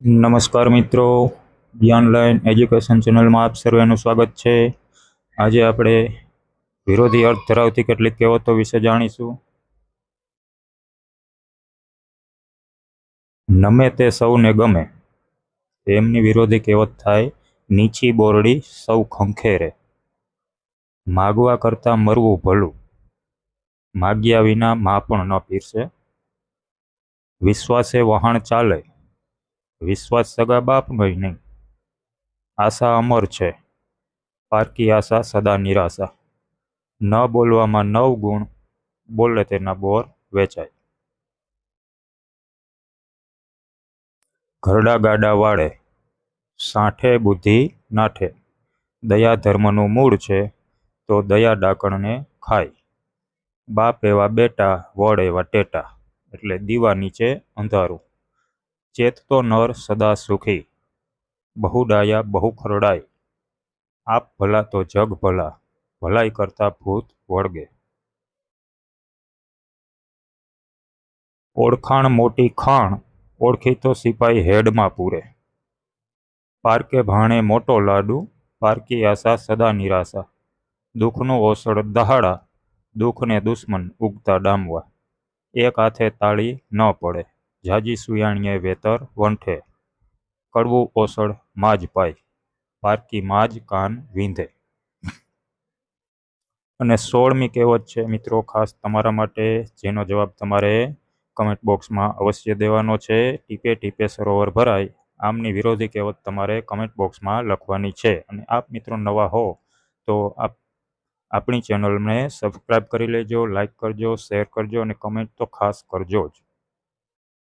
નમસ્કાર મિત્રો, online education ચેનલમાં આપ સર્વેનું સ્વાગત છે। આજે આપણે વિરોધી અર્થ ધરાવતી કેટલીક કહેવતો વિશે જાણીશું। નમે તે સૌને ગમે, તેમની વિરોધી કહેવત થાય નીચી બોરડી સૌ ખંખેરે। માગવા કરતાં મરવું ભલું, માગ્યા વિના મા પણ ન પીરસે। વિશ્વાસે વહાણ ચાલે, વિશ્વાસ સગા બાપનોય નહીં। આશા અમર છે, પારકી આશા સદા નિરાશા। ન બોલવામાં 9 ગુણ, બોલે તેના બોર વેચાય। ઘરડા ગાડા વાળે, સાંઠે બુદ્ધિ નાઠે। દયા ધર્મનું મૂળ છે, તો દયા ડાકણને ખાય। બાપ એવા બેટા, વડ એવા ટેટા, એટલે દીવા નીચે અંધારું। ચેતતો નર સદા સુખી, બહુ ડાયા બહુ ખરડાય। આપ ભલા તો જગ ભલા, ભલાઈ કરતા ભૂત વળગે। ઓળખાણ મોટી ખાણ, ઓળખીતો સિપાઈ હેડમાં પૂરે। પારકે ભાણે મોટો લાડુ, પારકી આશા સદા નિરાશા। દુઃખનું ઓસડ દહાડા, દુઃખને દુશ્મન ઉગતા ડામવા। એક હાથે તાળી ન પડે, જાજી સુયાણીએ વેતર વંઠે। કડવું ઓસડ માજ પાય, પારકી માજ કાન વીંધે। અને 16મી કહેવત છે મિત્રો, ખાસ તમારા માટે, જેનો જવાબ તમારે કમેન્ટ બોક્સમાં અવશ્ય દેવાનો છે। ટીપે ટીપે સરોવર ભરાય, આમની વિરોધી કહેવત તમારે કમેન્ટ બોક્સમાં લખવાની છે। અને આપ મિત્રો નવા હો તો આપણી ચેનલને સબસ્ક્રાઈબ કરી લેજો, લાઈક કરજો, શેર કરજો અને કમેન્ટ તો ખાસ કરજો જ।